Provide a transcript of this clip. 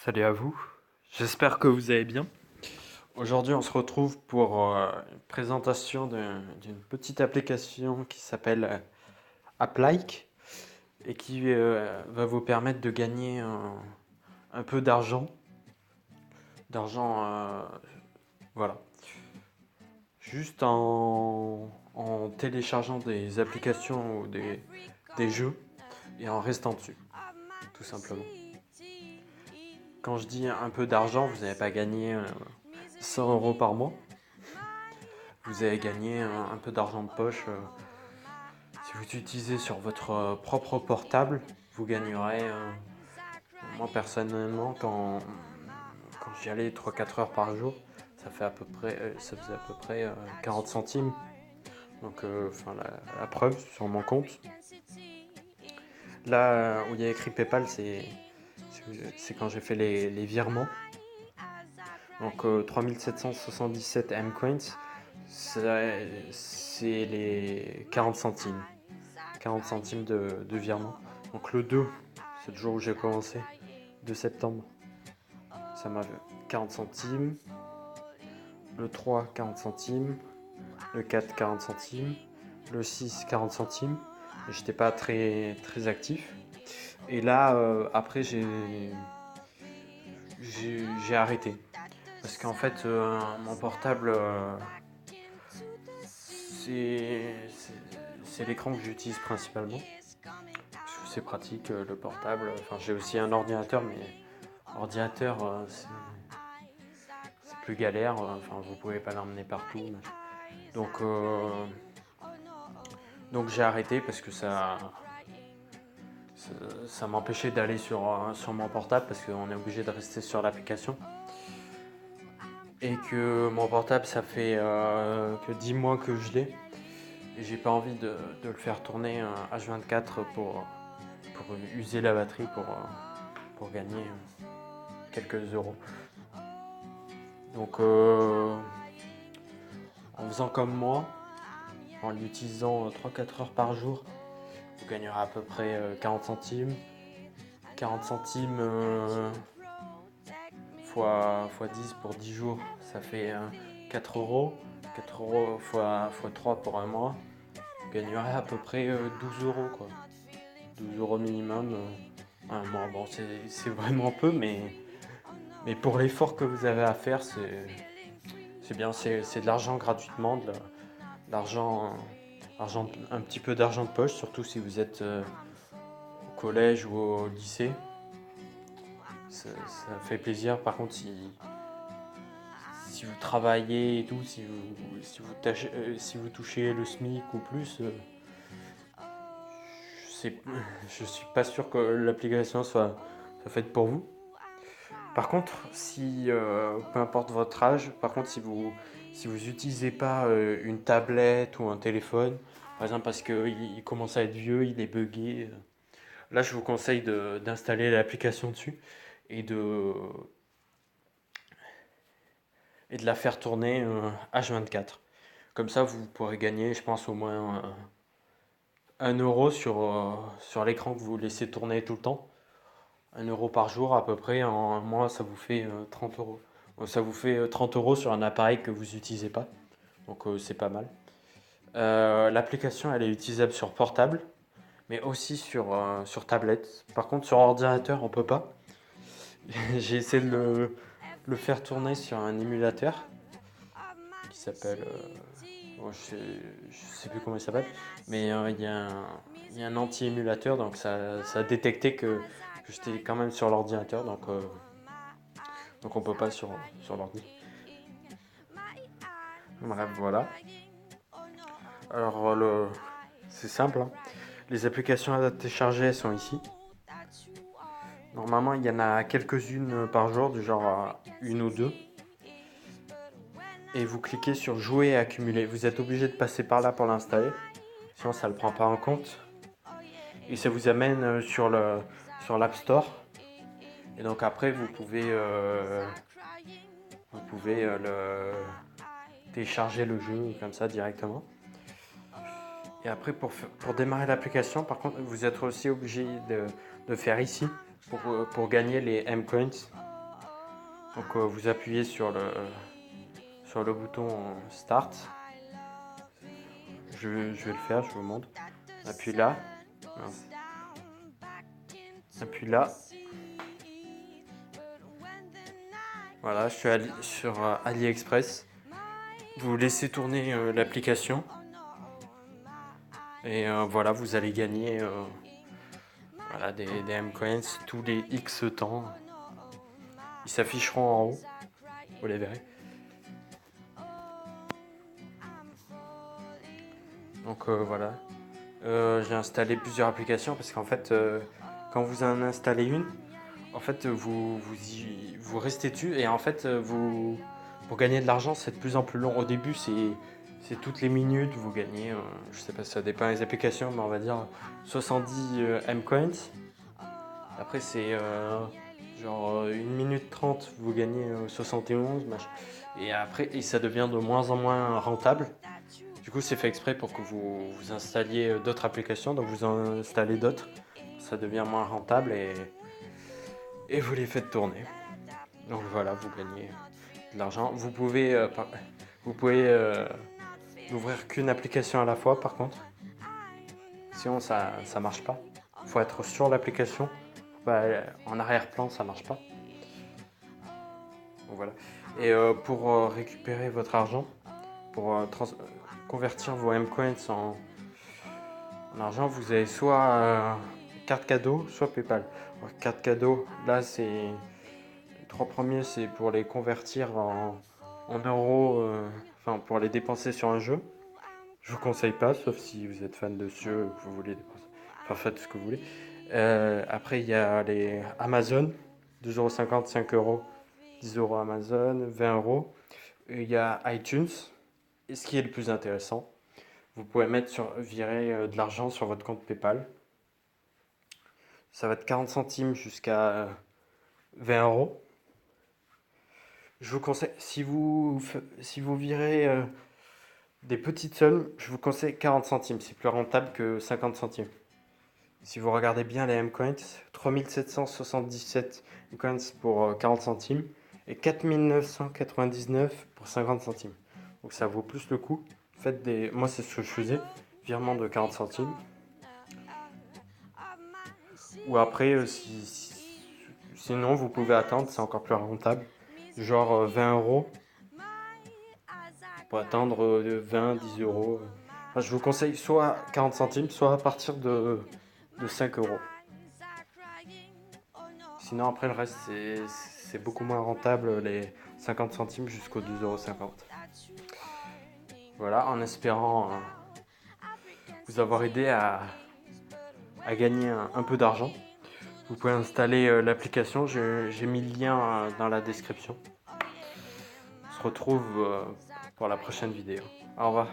Salut à vous, j'espère que vous allez bien. Aujourd'hui, on se retrouve pour une présentation d'une petite application qui s'appelle AppLike et qui va vous permettre de gagner un peu d'argent. Voilà. Juste en téléchargeant des applications ou des jeux et en restant dessus, tout simplement. Quand je dis un peu d'argent, vous n'allez pas gagner 100 € par mois. Vous allez gagner un peu d'argent de poche. Si vous utilisez sur votre propre portable, vous gagnerez. Moi personnellement, quand j'y allais 3-4 heures par jour, ça faisait à peu près 40 centimes. Donc, la preuve sur mon compte. Là où il y a écrit PayPal, c'est quand j'ai fait les virements. Donc 3777 M-Coins, c'est les 40 centimes. 40 centimes de virement. Donc le 2, c'est le jour où j'ai commencé, 2 septembre, ça m'a fait 40 centimes. Le 3, 40 centimes. Le 4, 40 centimes. Le 6, 40 centimes. Et j'étais pas très, très actif. Et là, après, j'ai arrêté. Parce qu'en fait, mon portable, c'est l'écran que j'utilise principalement. Parce que c'est pratique, le portable. Enfin, j'ai aussi un ordinateur, mais ordinateur, c'est plus galère. Enfin, vous pouvez pas l'emmener partout. Donc, donc j'ai arrêté parce que ça m'empêchait d'aller sur mon portable parce qu'on est obligé de rester sur l'application. Et que mon portable, ça fait que 10 mois que je l'ai. Et j'ai pas envie de le faire tourner H24 pour user la batterie pour gagner quelques euros. Donc en faisant comme moi, en l'utilisant 3-4 heures par jour, vous gagnerez à peu près 40 centimes. 40 centimes fois 10 pour 10 jours, ça fait 4 euros. 4 euros fois 3 pour un mois, vous gagnerez à peu près 12 euros, quoi. 12 euros minimum un mois. Bon, c'est vraiment peu, mais pour l'effort que vous avez à faire, c'est bien. C'est de l'argent gratuitement, de l'argent, un petit peu d'argent de poche, surtout si vous êtes au collège ou au lycée. Ça fait plaisir. Par contre, si vous travaillez et tout, si vous touchez le SMIC ou plus, je suis pas sûr que l'application soit faite pour vous. Par contre, peu importe votre âge, par contre, si vous n'utilisez pas une tablette ou un téléphone, par exemple parce qu'il commence à être vieux, il est buggé, là je vous conseille d'installer l'application dessus et de, et de la faire tourner H24. Comme ça, vous pourrez gagner, je pense, au moins 1 euro sur l'écran que vous laissez tourner tout le temps. 1 euro par jour à peu près, en un mois, ça vous fait 30 euros. Donc, ça vous fait 30 euros sur un appareil que vous n'utilisez pas. Donc c'est pas mal. L'application, elle est utilisable sur portable, mais aussi sur tablette. Par contre, sur ordinateur, on peut pas. J'ai essayé de le faire tourner sur un émulateur qui s'appelle. Bon, je sais plus comment il s'appelle, mais il y a un anti-émulateur, donc ça a détecté que j'étais quand même sur l'ordinateur, donc on peut pas sur l'ordi. Bref, voilà. Alors, c'est simple, hein. Les applications à télécharger sont ici. Normalement, il y en a quelques-unes par jour, du genre une ou deux. Et vous cliquez sur jouer et accumuler. Vous êtes obligé de passer par là pour l'installer, sinon ça ne le prend pas en compte. Et ça vous amène sur l'App Store. Et donc après, vous pouvez télécharger le jeu comme ça directement. Et après, pour démarrer l'application, par contre, vous êtes aussi obligé de faire ici pour gagner les M-Coins. Donc vous appuyez sur le bouton Start. Je vais le faire, je vous montre. Appuie là. Mince. Appuie là. Voilà, je suis sur AliExpress. Vous laissez tourner l'application. Et voilà, vous allez gagner voilà, des M-Coins tous les X temps. Ils s'afficheront en haut. Vous les verrez. Donc voilà. J'ai installé plusieurs applications parce qu'en fait, quand vous en installez une, en fait, vous restez dessus et en fait, pour gagner de l'argent, c'est de plus en plus long. Au début, c'est toutes les minutes, vous gagnez, je sais pas si ça dépend des applications, mais on va dire 70 M-Coins. Après, c'est genre 1 minute 30, vous gagnez 71, machin. Et après, ça devient de moins en moins rentable. Du coup, c'est fait exprès pour que vous installiez d'autres applications, donc vous en installez d'autres. Ça devient moins rentable et vous les faites tourner. Donc voilà, vous gagnez de l'argent. Vous pouvez n'ouvrir qu'une application à la fois, par contre. Sinon, ça marche pas. Il faut être sur l'application. En arrière-plan, ça marche pas. Donc voilà. Et pour récupérer votre argent, pour convertir vos M-Coins en argent, vous avez soit carte cadeau, soit PayPal. Alors, carte cadeau, là, les 3 premiers, c'est pour les convertir en euros, enfin pour les dépenser sur un jeu. Je vous conseille pas, sauf si vous êtes fan de ce jeu et que vous voulez dépenser. Enfin, faites ce que vous voulez. Après, il y a les Amazon, 2,50 €, 5 €, 10 € Amazon, 20 €. Il y a iTunes. Et ce qui est le plus intéressant, vous pouvez virer de l'argent sur votre compte PayPal. Ça va être 40 centimes jusqu'à 20 €. Je vous conseille, si vous virez des petites sommes, je vous conseille 40 centimes. C'est plus rentable que 50 centimes. Si vous regardez bien les M-Coins, 3777 M-Coins pour 40 centimes et 4999 pour 50 centimes. Donc ça vaut plus le coup. Moi, c'est ce que je faisais, virement de 40 centimes. Ou après, sinon, vous pouvez attendre, c'est encore plus rentable. Genre 20 €. Pour attendre 20, 10 €. Enfin, je vous conseille soit 40 centimes, soit à partir de 5 €. Sinon, après, le reste, c'est beaucoup moins rentable, les 50 centimes jusqu'aux 2,50 €. Voilà, en espérant vous avoir aidé à gagner un peu d'argent. Vous pouvez installer l'application, j'ai mis le lien dans la description. On se retrouve pour la prochaine vidéo. Au revoir.